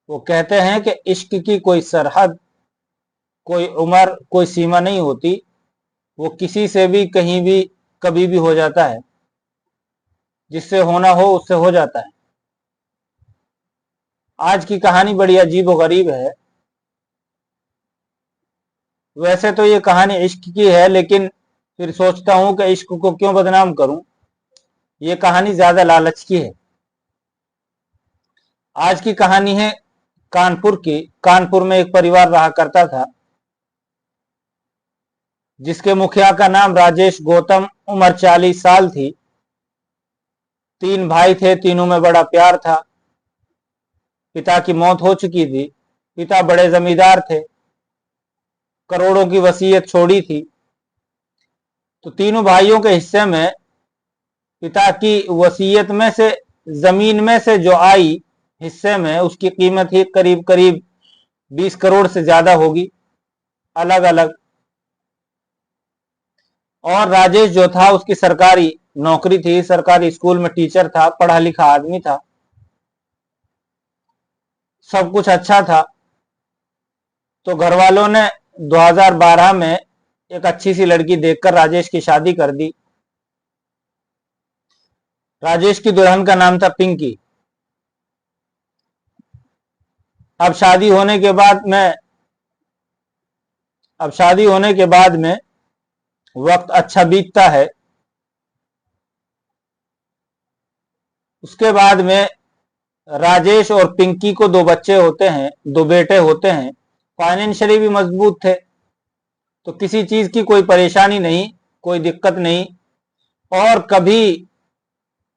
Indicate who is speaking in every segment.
Speaker 1: वो कहते हैं कि इश्क की कोई सरहद, कोई उम्र, कोई सीमा नहीं होती। वो किसी से भी, कहीं भी, कभी भी हो जाता है। जिससे होना हो उससे हो जाता है। आज की कहानी बड़ी अजीब व गरीब है। वैसे तो ये कहानी इश्क की है, लेकिन फिर सोचता हूं कि इश्क को क्यों बदनाम करूं। ये कहानी ज्यादा लालच की है। आज की कहानी है कानपुर की। कानपुर में एक परिवार रहा करता था, जिसके मुखिया का नाम राजेश गौतम। उम्र 40 साल थी। 3 भाई थे, तीनों में बड़ा प्यार था। पिता की मौत हो चुकी थी। पिता बड़े जमींदार थे, करोड़ों की वसीयत छोड़ी थी। तो तीनों भाइयों के हिस्से में, पिता की वसीयत में से, जमीन में से जो आई हिस्से में, उसकी कीमत ही करीब करीब 20 करोड़ से ज्यादा होगी, अलग अलग। और राजेश जो था, उसकी सरकारी नौकरी थी, सरकारी स्कूल में टीचर था, पढ़ा लिखा आदमी था, सब कुछ अच्छा था। तो घर वालों ने 2012 में एक अच्छी सी लड़की देखकर राजेश की शादी कर दी। राजेश की दुल्हन का नाम था पिंकी। अब शादी होने के बाद में अब शादी होने के बाद में वक्त अच्छा बीतता है। उसके बाद में राजेश और पिंकी को 2 बच्चे होते हैं, 2 बेटे होते हैं। फाइनेंशियली भी मजबूत थे, तो किसी चीज की कोई परेशानी नहीं, कोई दिक्कत नहीं। और कभी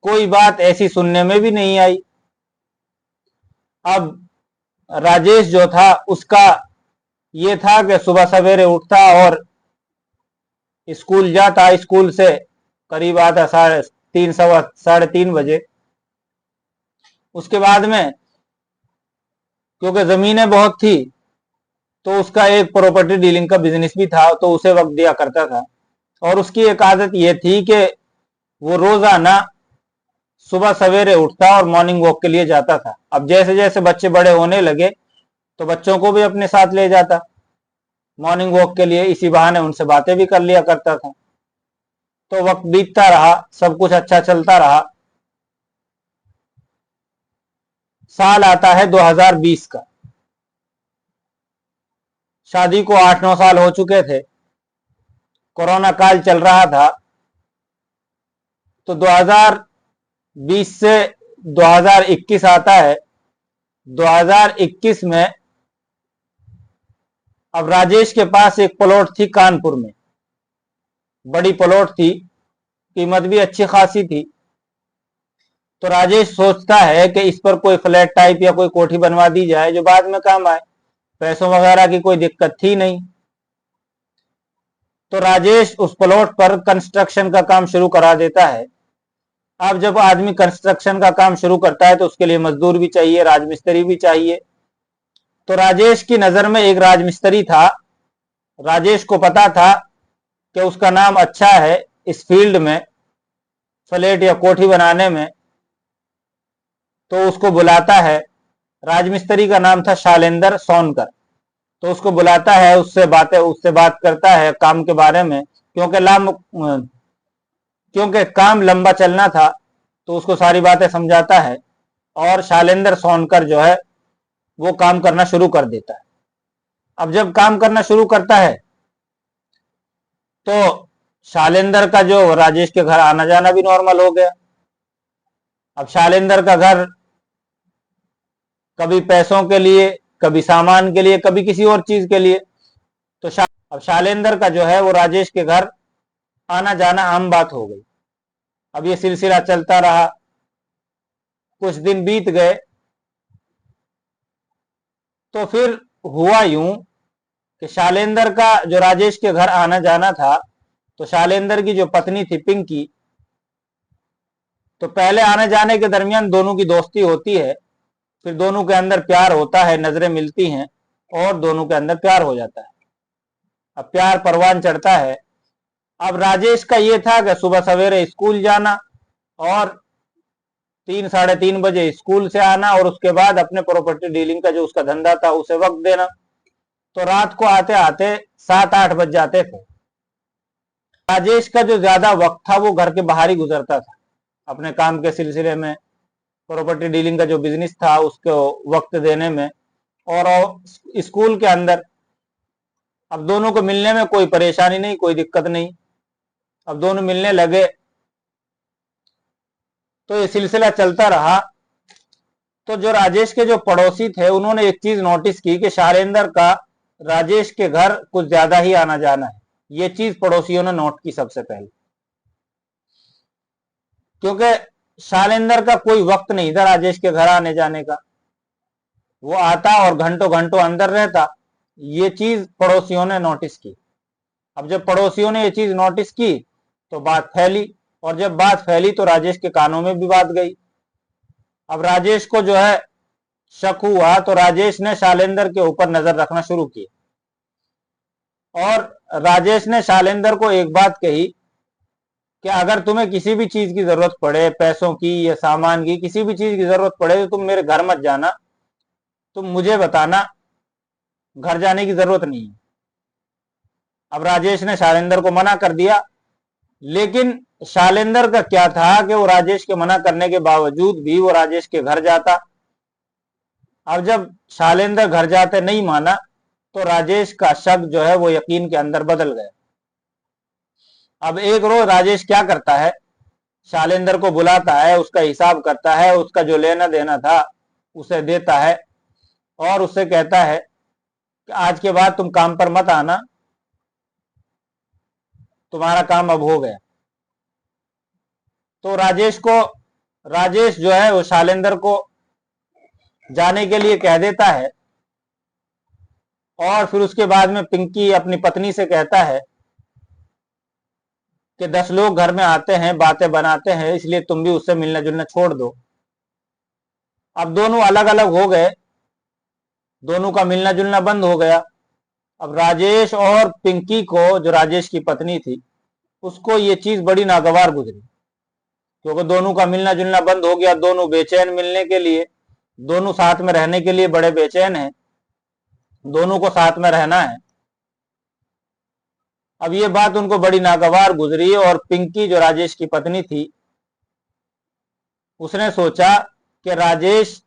Speaker 1: कोई बात ऐसी सुनने में भी नहीं आई। अब राजेश जो था, उसका ये था कि सुबह सवेरे उठता और स्कूल जाता। स्कूल से करीब आता 3:30, सवा 3:30 बजे। उसके बाद में, क्योंकि जमीनें बहुत थी, तो उसका एक प्रॉपर्टी डीलिंग का बिजनेस भी था, तो उसे वक्त दिया करता था। और उसकी एक आदत ये थी कि वो रोजाना सुबह सवेरे उठता और मॉर्निंग वॉक के लिए जाता था। अब जैसे जैसे बच्चे बड़े होने लगे, तो बच्चों को भी अपने साथ ले जाता मॉर्निंग वॉक के लिए। इसी बहाने उनसे बातें भी कर लिया करता था। तो वक्त बीतता रहा, सब कुछ अच्छा चलता रहा। साल आता है 2020 का। शादी को 8-9 साल हो चुके थे। कोरोना काल चल रहा था। तो 2020 से 2021 आता है। 2021 में अब राजेश के पास एक प्लॉट थी कानपुर में। बड़ी प्लॉट थी, कीमत भी अच्छी खासी थी। तो राजेश सोचता है कि इस पर कोई फ्लैट टाइप या कोई कोठी बनवा दी जाए, जो बाद में काम आए। पैसों वगैरह की कोई दिक्कत थी नहीं। तो राजेश उस प्लॉट पर कंस्ट्रक्शन का काम शुरू करा देता है। अब जब आदमी कंस्ट्रक्शन का काम शुरू करता है, तो उसके लिए मजदूर भी चाहिए, राजमिस्त्री भी चाहिए। तो राजेश की नजर में एक राजमिस्त्री था। राजेश को पता था कि उसका नाम अच्छा है इस फील्ड में, फ्लैट या कोठी बनाने में। तो उसको बुलाता है। राजमिस्त्री का नाम था शालेंद्र सोनकर। तो उसको बुलाता है, उससे बात करता है काम के बारे में, क्योंकि काम लंबा चलना था। तो उसको सारी बातें समझाता है, और शालेंद्र सोनकर जो है, वो काम करना शुरू कर देता है। अब जब काम करना शुरू करता है, तो शालेंद्र का जो राजेश के घर आना जाना भी नॉर्मल हो गया। अब शालेंद्र का घर कभी पैसों के लिए, कभी सामान के लिए, कभी किसी और चीज के लिए। तो अब शालेंद्र का जो है, वो राजेश के घर आना जाना आम बात हो गई। अब ये सिलसिला चलता रहा। कुछ दिन बीत गए। तो फिर हुआ यूं कि शालेंद्र का जो राजेश के घर आना जाना था, तो शालेंद्र की जो पत्नी थी पिंकी, तो पहले आने जाने के दरमियान दोनों की दोस्ती होती है। फिर दोनों के अंदर प्यार होता है, नजरें मिलती हैं, और दोनों के अंदर प्यार हो जाता है। अब प्यार परवान चढ़ता है। अब राजेश का ये था कि सुबह सवेरे स्कूल जाना, और 3-3:30 बजे स्कूल से आना और उसके बाद अपने प्रॉपर्टी डीलिंग का जो उसका धंधा था उसे वक्त देना। तो रात को आते आते 7-8 बज जाते थे। राजेश का जो ज्यादा वक्त था वो घर के बाहर ही गुजरता था, अपने काम के सिलसिले में, प्रॉपर्टी डीलिंग का जो बिजनेस था उसको वक्त देने में, और स्कूल के अंदर। अब दोनों को मिलने में कोई परेशानी नहीं, कोई दिक्कत नहीं। अब दोनों मिलने लगे तो ये सिलसिला चलता रहा। तो जो राजेश के जो पड़ोसी थे उन्होंने एक चीज नोटिस की कि शैलेंद्र का राजेश के घर कुछ ज्यादा ही आना जाना है। ये चीज पड़ोसियों ने नोट की सबसे पहले, क्योंकि शैलेंद्र का कोई वक्त नहीं था राजेश के घर आने जाने का। वो आता और घंटों घंटों अंदर रहता। ये चीज पड़ोसियों ने नोटिस की। अब जब पड़ोसियों ने ये चीज नोटिस की तो बात फैली, और जब बात फैली तो राजेश के कानों में भी बात गई। अब राजेश को जो है शक हुआ, तो राजेश ने शैलेंद्र के ऊपर नजर रखना शुरू की, और राजेश ने शैलेंद्र को एक बात कही कि अगर तुम्हें किसी भी चीज की जरूरत पड़े, पैसों की या सामान की, किसी भी चीज की जरूरत पड़े तो तुम मेरे घर मत जाना, तुम मुझे बताना, घर जाने की जरूरत नहीं है। अब राजेश ने शैलेंद्र को मना कर दिया, लेकिन शैलेंद्र का क्या था कि वो राजेश के मना करने के बावजूद भी वो राजेश के घर जाता। अब जब शैलेंद्र घर जाते नहीं माना तो राजेश का शक जो है वो यकीन के अंदर बदल गया। अब एक रोज राजेश क्या करता है, शैलेंद्र को बुलाता है, उसका हिसाब करता है, उसका जो लेना देना था उसे देता है, और उससे कहता है कि आज के बाद तुम काम पर मत आना, तुम्हारा काम अब हो गया। तो राजेश जो है वो शैलेंद्र को जाने के लिए कह देता है, और फिर उसके बाद में पिंकी अपनी पत्नी से कहता है कि 10 लोग घर में आते हैं, बातें बनाते हैं, इसलिए तुम भी उससे मिलना जुलना छोड़ दो। अब दोनों अलग अलग हो गए, दोनों का मिलना जुलना बंद हो गया। अब राजेश और पिंकी को, जो राजेश की पत्नी थी, उसको ये चीज बड़ी नागवार गुजरी, क्योंकि दोनों का मिलना जुलना बंद हो गया। दोनों बेचैन मिलने के लिए, दोनों साथ में रहने के लिए बड़े बेचैन हैं, दोनों को साथ में रहना है। अब ये बात उनको बड़ी नागवार गुजरी, और पिंकी जो राजेश की पत्नी थी उसने सोचा कि राजेश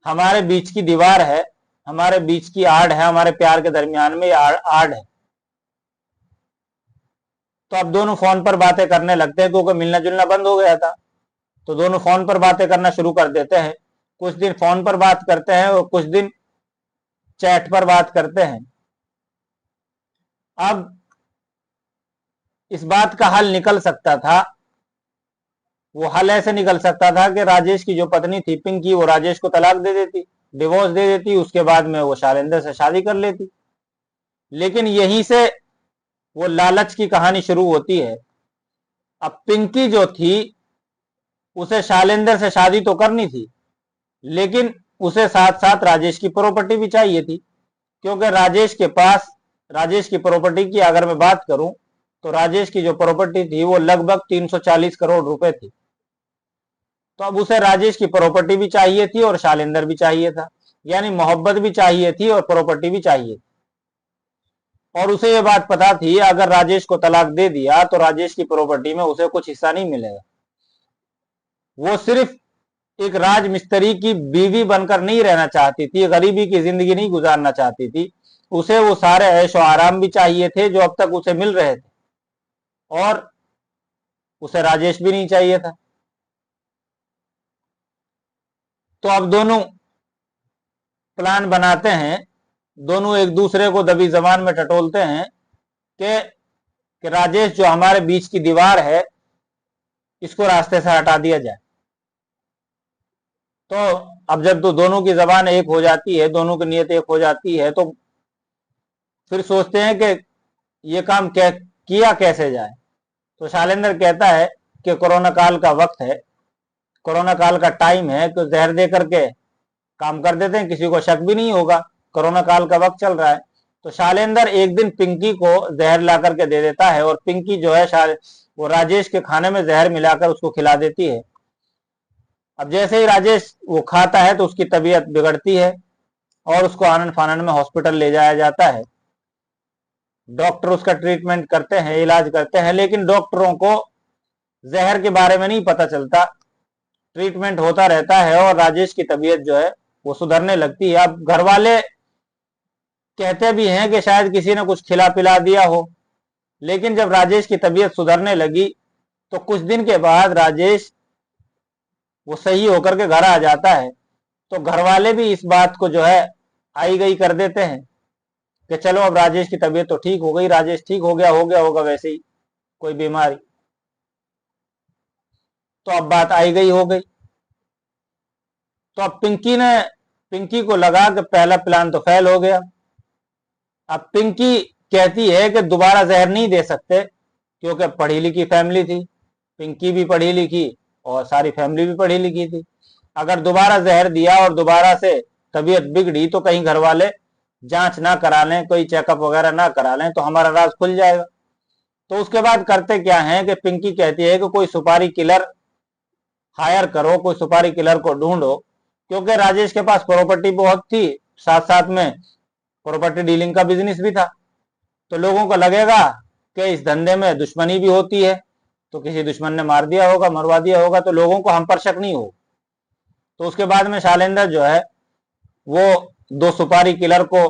Speaker 1: हमारे बीच की दीवार है, हमारे बीच की आड़ है, हमारे प्यार के दरमियान में आड़ है। तो अब दोनों फोन पर बातें करने लगते हैं, क्योंकि मिलना जुलना बंद हो गया था। तो दोनों फोन पर बातें करना शुरू कर देते हैं। कुछ दिन फोन पर बात करते हैं और कुछ दिन चैट पर बात करते हैं। अब इस बात का हल निकल सकता था। वो हल ऐसे निकल सकता था कि राजेश की जो पत्नी थी पिंकी, वो राजेश को तलाक दे देती, डिवोर्स दे देती, उसके बाद में वो शैलेंद्र से शादी कर लेती। लेकिन यहीं से वो लालच की कहानी शुरू होती है। अब पिंकी जो थी उसे शैलेंद्र से शादी तो करनी थी, लेकिन उसे साथ साथ राजेश की प्रॉपर्टी भी चाहिए थी, क्योंकि राजेश की प्रॉपर्टी की अगर मैं बात करूं तो राजेश की जो प्रॉपर्टी थी वो लगभग 340 करोड़ रुपए थी। तो अब उसे राजेश की प्रॉपर्टी भी चाहिए थी और शैलेंद्र भी चाहिए था, यानी मोहब्बत भी चाहिए थी और प्रॉपर्टी भी चाहिए थी। और उसे ये बात पता थी अगर राजेश को तलाक दे दिया तो राजेश की प्रॉपर्टी में उसे कुछ हिस्सा नहीं मिलेगा। वो सिर्फ एक राज मिस्त्री की बीवी बनकर नहीं रहना चाहती थी, गरीबी की जिंदगी नहीं गुजारना चाहती थी। उसे वो सारे ऐशो आराम भी चाहिए थे जो अब तक उसे मिल रहे थे, और उसे राजेश भी नहीं चाहिए था। तो अब दोनों प्लान बनाते हैं, दोनों एक दूसरे को दबी जबान में टटोलते हैं कि राजेश जो हमारे बीच की दीवार है इसको रास्ते से हटा दिया जाए। तो अब जब तो दोनों की जबान एक हो जाती है, दोनों की नीयत एक हो जाती है, तो फिर सोचते हैं कि ये काम किया कैसे जाए। तो शैलेंद्र कहता है कि कोरोना काल का वक्त है, कोरोना काल का टाइम है, तो जहर दे करके काम कर देते हैं, किसी को शक भी नहीं होगा, कोरोना काल का वक्त चल रहा है। तो शैलेंद्र एक दिन पिंकी को जहर ला करके दे देता है, और पिंकी जो है वो राजेश के खाने में जहर मिलाकर उसको खिला देती है। अब जैसे ही राजेश वो खाता है तो उसकी तबीयत बिगड़ती है और उसको आनन फानन में हॉस्पिटल ले जाया जाता है। डॉक्टर उसका ट्रीटमेंट करते हैं, इलाज करते हैं, लेकिन डॉक्टरों को जहर के बारे में नहीं पता चलता। ट्रीटमेंट होता रहता है और राजेश की तबीयत जो है वो सुधरने लगती है। अब घर वाले कहते भी हैं कि शायद किसी ने कुछ खिला पिला दिया हो, लेकिन जब राजेश की तबीयत सुधरने लगी तो कुछ दिन के बाद राजेश वो सही होकर के घर आ जाता है। तो घर वाले भी इस बात को जो है आई गई कर देते हैं कि चलो अब राजेश की तबीयत तो ठीक हो गई, राजेश ठीक हो गया होगा वैसे ही कोई बीमारी, तो अब बात आई गई हो गई। तो अब पिंकी को लगा कि पहला प्लान तो फेल हो गया। अब पिंकी कहती है कि दोबारा जहर नहीं दे सकते, क्योंकि पढ़ी लिखी फैमिली थी, पिंकी भी पढ़ी लिखी और सारी फैमिली भी पढ़ी लिखी थी। अगर दोबारा जहर दिया और दोबारा से तबीयत बिगड़ी तो कहीं घर वाले जांच ना करा लें, कोई चेकअप वगैरह ना करा लें तो हमारा राज खुल जाएगा। तो उसके बाद करते क्या है कि पिंकी कहती है कि कोई सुपारी किलर हायर करो, कोई सुपारी किलर को ढूंढो, क्योंकि राजेश के पास प्रॉपर्टी बहुत थी, साथ साथ में प्रॉपर्टी डीलिंग का बिजनेस भी था। तो लोगों को लगेगा कि इस धंधे में दुश्मनी भी होती है, तो किसी दुश्मन ने मार दिया होगा, मरवा दिया होगा, तो लोगों को हम पर शक नहीं हो। तो उसके बाद में शालेंदर जो है वो 2 सुपारी किलर को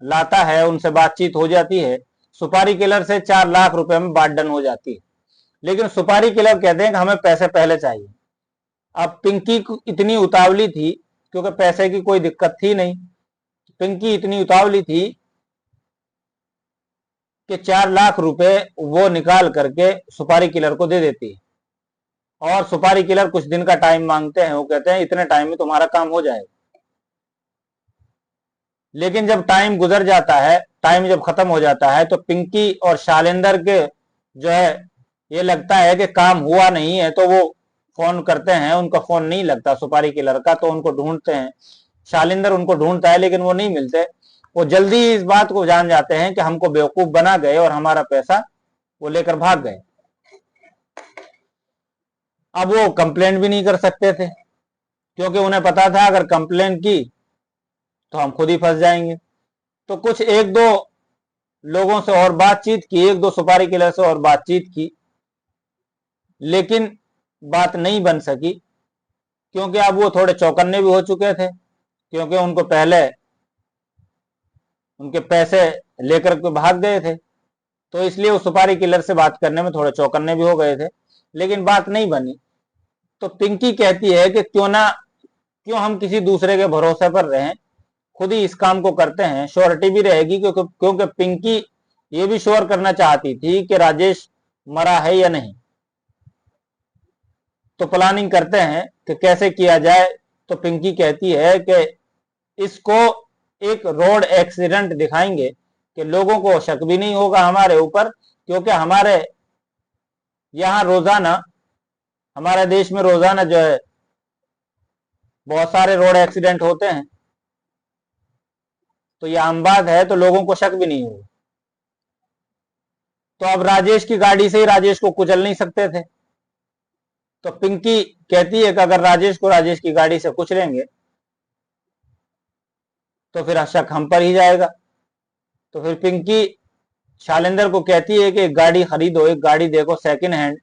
Speaker 1: लाता है, उनसे बातचीत हो जाती है। सुपारी किलर से 4 लाख रुपए में बात डन हो जाती है, लेकिन सुपारी किलर कहते हैं कि हमें पैसे पहले चाहिए। अब पिंकी इतनी उतावली थी, क्योंकि पैसे की कोई दिक्कत थी नहीं, पिंकी इतनी उतावली थी कि 4 लाख रुपए वो निकाल करके सुपारी किलर को दे देती है। और सुपारी किलर कुछ दिन का टाइम मांगते हैं, वो कहते हैं इतने टाइम में तुम्हारा काम हो जाएगा। लेकिन जब टाइम गुजर जाता है, टाइम जब खत्म हो जाता है, तो पिंकी और शालेंदर के जो है ये लगता है कि काम हुआ नहीं है, तो वो फोन करते हैं, उनका फोन नहीं लगता सुपारी किलर का, तो उनको ढूंढते हैं। शालिंदर उनको ढूंढता है लेकिन वो नहीं मिलते। वो जल्दी इस बात को जान जाते हैं कि हमको बेवकूफ बना गए और हमारा पैसा वो लेकर भाग गए। अब वो कंप्लेंट भी नहीं कर सकते थे, क्योंकि उन्हें पता था अगर कंप्लेंट की तो हम खुद ही फंस जाएंगे। तो कुछ 1-2 लोगों से और बातचीत की, 1-2 सुपारी किलर से और बातचीत की, लेकिन बात नहीं बन सकी, क्योंकि अब वो थोड़े चौकन्ने भी हो चुके थे, क्योंकि उनको पहले उनके पैसे लेकर के भाग गए थे। तो इसलिए वो सुपारी किलर से बात करने में थोड़े चौकन्ने भी हो गए थे, लेकिन बात नहीं बनी। तो पिंकी कहती है कि क्यों हम किसी दूसरे के भरोसे पर रहें, खुद ही इस काम को करते हैं, श्योरिटी भी रहेगी। क्योंकि पिंकी ये भी श्योर करना चाहती थी कि राजेश मरा है या नहीं। तो प्लानिंग करते हैं कि कैसे किया जाए। तो पिंकी कहती है कि इसको एक रोड एक्सीडेंट दिखाएंगे कि लोगों को शक भी नहीं होगा हमारे ऊपर, क्योंकि हमारे यहाँ रोजाना, हमारे देश में रोजाना जो है बहुत सारे रोड एक्सीडेंट होते हैं, तो ये आम बात है, तो लोगों को शक भी नहीं होगा। तो अब राजेश की गाड़ी से ही राजेश को कुचल नहीं सकते थे। तो पिंकी कहती है कि अगर राजेश को राजेश की गाड़ी से कुचलेंगे तो फिर शक हम पर ही जाएगा। तो फिर पिंकी शालिंदर को कहती है कि एक गाड़ी खरीदो, एक गाड़ी देखो सेकंड हैंड।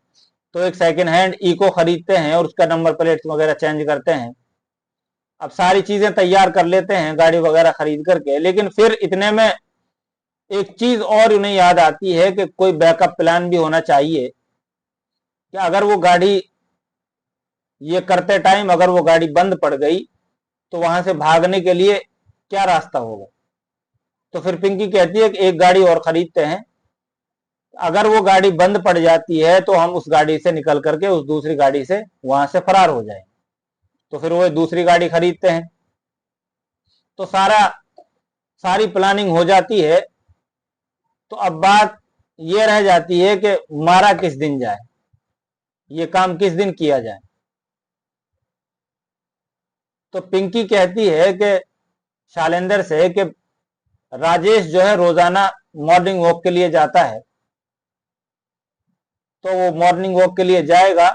Speaker 1: तो एक सेकंड हैंड इको खरीदते हैं और उसका नंबर प्लेट वगैरह चेंज करते हैं। अब सारी चीजें तैयार कर लेते हैं गाड़ी वगैरह खरीद करके, लेकिन फिर इतने में एक चीज और उन्हें याद आती है कि कोई बैकअप प्लान भी होना चाहिए, कि अगर वो गाड़ी ये करते टाइम अगर वो गाड़ी बंद पड़ गई तो वहां से भागने के लिए क्या रास्ता होगा। तो फिर पिंकी कहती है कि एक गाड़ी और खरीदते हैं, अगर वो गाड़ी बंद पड़ जाती है तो हम उस गाड़ी से निकल करके उस दूसरी गाड़ी से वहां से फरार हो जाए। तो फिर वो दूसरी गाड़ी खरीदते हैं। तो सारी प्लानिंग हो जाती है। तो अब बात ये रह जाती है कि मारा किस दिन जाए, ये काम किस दिन किया जाए। तो पिंकी कहती है कि शालेंदर से कि राजेश जो है रोजाना मॉर्निंग वॉक के लिए जाता है, तो वो मॉर्निंग वॉक के लिए जाएगा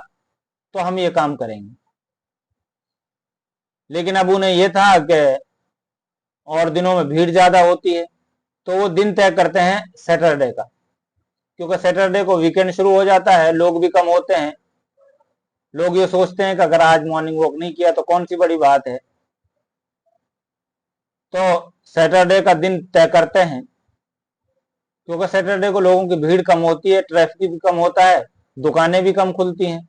Speaker 1: तो हम ये काम करेंगे। लेकिन अब उन्हें यह था कि और दिनों में भीड़ ज्यादा होती है, तो वो दिन तय करते हैं सैटरडे का, क्योंकि सैटरडे को वीकेंड शुरू हो जाता है, लोग भी कम होते हैं। लोग ये सोचते हैं कि अगर आज मॉर्निंग वॉक नहीं किया तो कौन सी बड़ी बात है, तो सैटरडे का दिन तय करते हैं। क्योंकि सैटरडे को लोगों की भीड़ कम होती है, ट्रैफिक भी कम होता है, दुकानें भी कम खुलती हैं,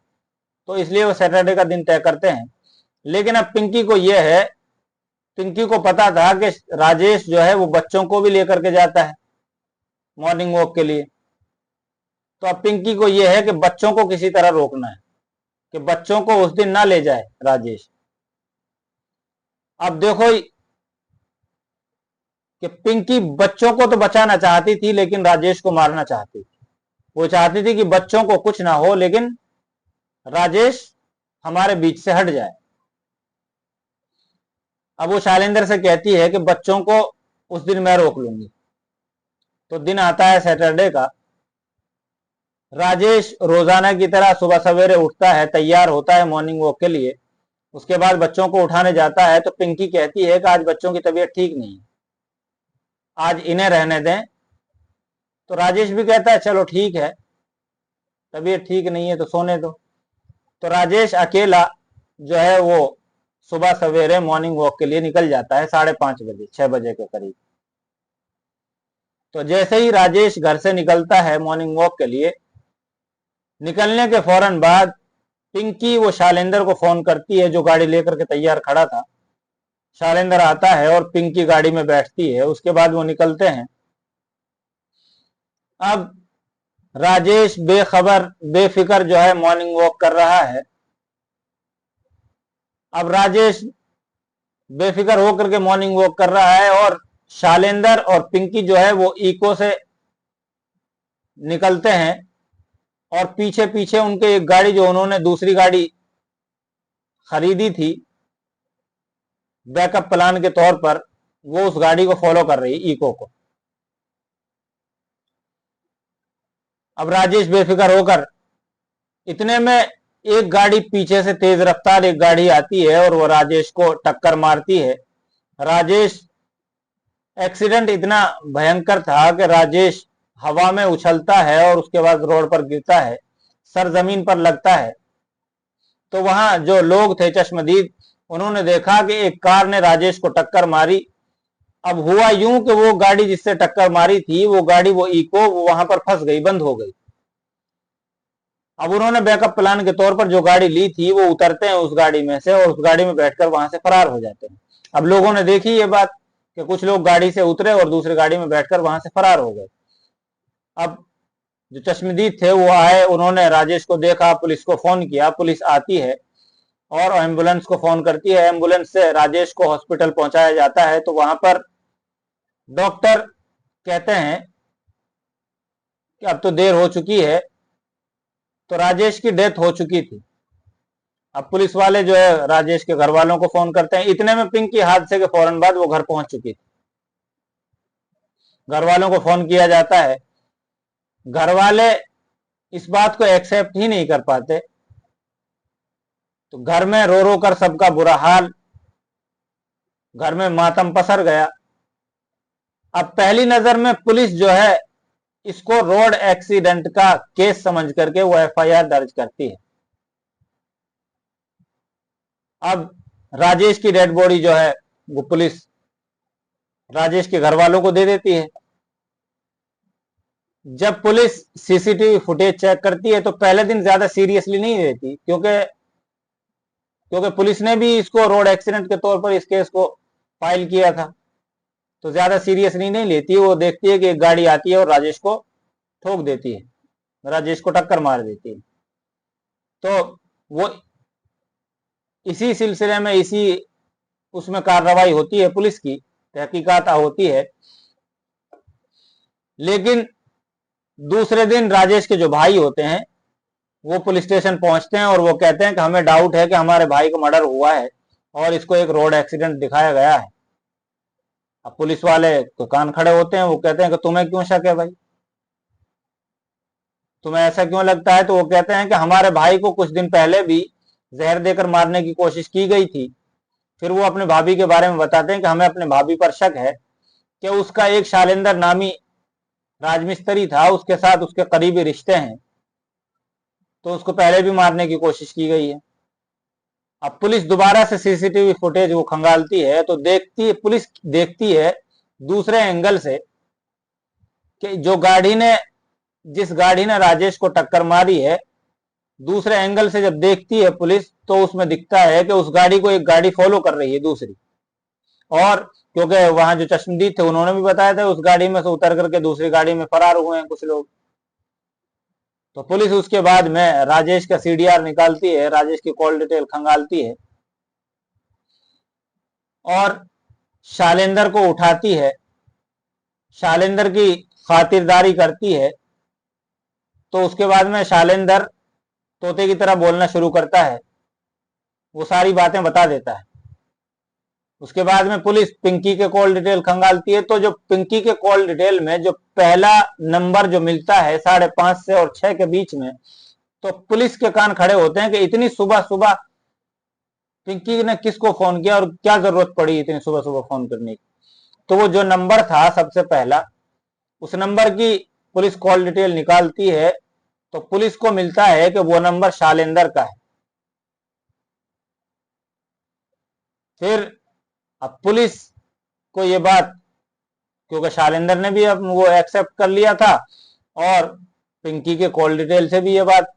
Speaker 1: तो इसलिए वो सैटरडे का दिन तय करते हैं। लेकिन अब पिंकी को यह है, पिंकी को पता था कि राजेश जो है वो बच्चों को भी लेकर के जाता है मॉर्निंग वॉक के लिए। तो अब पिंकी को यह है कि बच्चों को किसी तरह रोकना है, कि बच्चों को उस दिन ना ले जाए राजेश। अब देखो कि पिंकी बच्चों को तो बचाना चाहती थी, लेकिन राजेश को मारना चाहती थी। वो चाहती थी कि बच्चों को कुछ ना हो, लेकिन राजेश हमारे बीच से हट जाए। अब वो शैलेंद्र से कहती है कि बच्चों को उस दिन मैं रोक लूंगी। तो दिन आता है सैटरडे का। राजेश रोजाना की तरह सुबह सवेरे उठता है, तैयार होता है मॉर्निंग वॉक के लिए। उसके बाद बच्चों को उठाने जाता है, तो पिंकी कहती है कि आज बच्चों की तबीयत ठीक नहीं है, आज इन्हें रहने दें। तो राजेश भी कहता है चलो ठीक है, तबीयत ठीक नहीं है तो सोने दो। तो राजेश अकेला जो है वो सुबह सवेरे मॉर्निंग वॉक के लिए निकल जाता है 5:30 बजे, 6 बजे के करीब। तो जैसे ही राजेश घर से निकलता है मॉर्निंग वॉक के लिए, निकलने के फौरन बाद पिंकी वो शैलेंद्र को फोन करती है, जो गाड़ी लेकर के तैयार खड़ा था। शैलेंद्र आता है और पिंकी गाड़ी में बैठती है, उसके बाद वो निकलते हैं। अब राजेश बेखबर बेफिक्र जो है मॉर्निंग वॉक कर रहा है। अब राजेश बेफिक्र होकर के मॉर्निंग वॉक कर रहा है, और शैलेंद्र और पिंकी जो है वो इको से निकलते हैं, और पीछे पीछे उनके एक गाड़ी जो उन्होंने दूसरी गाड़ी खरीदी थी बैकअप प्लान के तौर पर, वो उस गाड़ी को फॉलो कर रही, इको को। अब राजेश बेफिक्र होकर, इतने में एक गाड़ी पीछे से तेज रफ्तार एक गाड़ी आती है और वो राजेश को टक्कर मारती है। राजेश एक्सीडेंट इतना भयंकर था कि राजेश हवा में उछलता है और उसके बाद रोड पर गिरता है, सर जमीन पर लगता है। तो वहां जो लोग थे चश्मदीद, उन्होंने देखा कि एक कार ने राजेश को टक्कर मारी। अब हुआ यूं कि वो गाड़ी जिससे टक्कर मारी थी, वो गाड़ी वो इको वो वहां पर फंस गई, बंद हो गई। अब उन्होंने बैकअप प्लान के तौर पर जो गाड़ी ली थी वो उतरते हैं उस गाड़ी में से, और उस गाड़ी में बैठकर वहां से फरार हो जाते हैं। अब लोगों ने देखी ये बात कि कुछ लोग गाड़ी से उतरे और दूसरी गाड़ी में बैठकर वहां से फरार हो गए। अब जो चश्मदीद थे वो आए, उन्होंने राजेश को देखा, पुलिस को फोन किया, पुलिस आती है और एम्बुलेंस को फोन करती है। एम्बुलेंस से राजेश को हॉस्पिटल पहुंचाया जाता है। तो वहां पर डॉक्टर कहते हैं कि अब तो देर हो चुकी है, तो राजेश की डेथ हो चुकी थी। अब पुलिस वाले जो है राजेश के घर वालों को फोन करते हैं। इतने में पिंकी हादसे के फौरन बाद वो घर पहुंच चुकी थी। घर वालों को फोन किया जाता है, घर वाले इस बात को एक्सेप्ट ही नहीं कर पाते। तो घर में रो रो कर सबका बुरा हाल, घर में मातम पसर गया। अब पहली नजर में पुलिस जो है इसको रोड एक्सीडेंट का केस समझ करके वो एफआईआर दर्ज करती है। अब राजेश की डेड बॉडी जो है वो पुलिस राजेश के घर वालों को दे देती है। जब पुलिस सीसीटीवी फुटेज चेक करती है तो पहले दिन ज्यादा सीरियसली नहीं लेती, क्योंकि पुलिस ने भी इसको रोड एक्सीडेंट के तौर पर इस केस को फाइल किया था, तो ज्यादा सीरियसली नहीं लेती। वो देखती है कि एक गाड़ी आती है और राजेश को ठोक देती है, राजेश को टक्कर मार देती है। तो वो इसी सिलसिले में उसमें कार्रवाई होती है, पुलिस की तहकीकात होती है। लेकिन दूसरे दिन राजेश के जो भाई होते हैं वो पुलिस स्टेशन पहुंचते हैं और वो कहते हैं कि हमें डाउट है कि हमारे भाई को मर्डर हुआ है और इसको एक रोड एक्सीडेंट दिखाया गया है। अब पुलिस वाले तो कान खड़े होते हैं, वो कहते हैं कि तुम्हें क्यों शक है भाई, तुम्हें ऐसा क्यों लगता है? तो वो कहते हैं कि हमारे भाई को कुछ दिन पहले भी जहर देकर मारने की कोशिश की गई थी। फिर वो अपने भाभी के बारे में बताते हैं कि हमें अपने भाभी पर शक है कि उसका एक शालिंदर नामी राजमिस्त्री था, उसके साथ उसके करीबी रिश्ते हैं, तो उसको पहले भी मारने की कोशिश की गई है। अब पुलिस दोबारा से सीसीटीवी फुटेज वो खंगालती है तो पुलिस देखती है दूसरे एंगल से कि जिस गाड़ी ने राजेश को टक्कर मारी है, दूसरे एंगल से जब देखती है पुलिस तो उसमें दिखता है कि उस गाड़ी को एक गाड़ी फॉलो कर रही है दूसरी। और क्योंकि वहां जो चश्मदीद थे उन्होंने भी बताया था उस गाड़ी में से उतर करके दूसरी गाड़ी में फरार हुए हैं कुछ लोग। तो पुलिस उसके बाद में राजेश का सीडीआर निकालती है, राजेश की कॉल डिटेल खंगालती है और शालिंदर को उठाती है, शालिंदर की खातिरदारी करती है। तो उसके बाद में शालिंदर तोते की तरह बोलना शुरू करता है, वो सारी बातें बता देता है। उसके बाद में पुलिस पिंकी के कॉल डिटेल खंगालती है। तो जो पिंकी के कॉल डिटेल में जो पहला नंबर जो मिलता है 5:30 से और 6 के बीच में, तो पुलिस के कान खड़े होते हैं कि इतनी सुबह सुबह पिंकी ने किसको फोन किया और क्या जरूरत पड़ी इतनी सुबह सुबह फोन करने की। तो वो जो नंबर था सबसे पहला, उस नंबर की पुलिस कॉल डिटेल निकालती है तो पुलिस को मिलता है कि वो नंबर शालिंदर का है। फिर अब पुलिस को ये बात, क्योंकि शालिंदर ने भी अब वो एक्सेप्ट कर लिया था और पिंकी के कॉल डिटेल से भी ये बात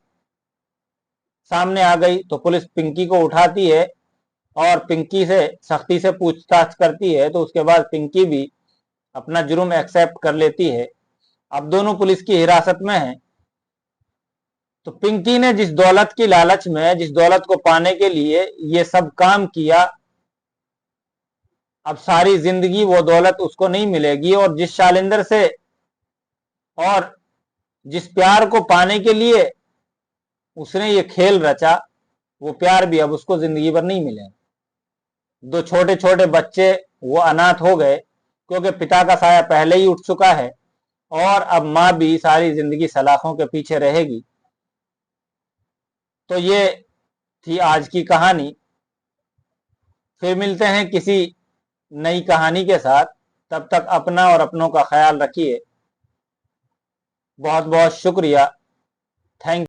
Speaker 1: सामने आ गई, तो पुलिस पिंकी को उठाती है और पिंकी से सख्ती से पूछताछ करती है। तो उसके बाद पिंकी भी अपना जुर्म एक्सेप्ट कर लेती है। अब दोनों पुलिस की हिरासत में हैं। तो पिंकी ने जिस दौलत की लालच में, जिस दौलत को पाने के लिए ये सब काम किया, अब सारी जिंदगी वो दौलत उसको नहीं मिलेगी। और जिस शालिंदर से और जिस प्यार को पाने के लिए उसने ये खेल रचा, वो प्यार भी अब उसको जिंदगी भर नहीं मिलेगा। दो छोटे छोटे बच्चे वो अनाथ हो गए क्योंकि पिता का साया पहले ही उठ चुका है और अब मां भी सारी जिंदगी सलाखों के पीछे रहेगी। तो ये थी आज की कहानी। फिर मिलते हैं किसी नई कहानी के साथ। तब तक अपना और अपनों का ख्याल रखिए। बहुत बहुत शुक्रिया। थैंक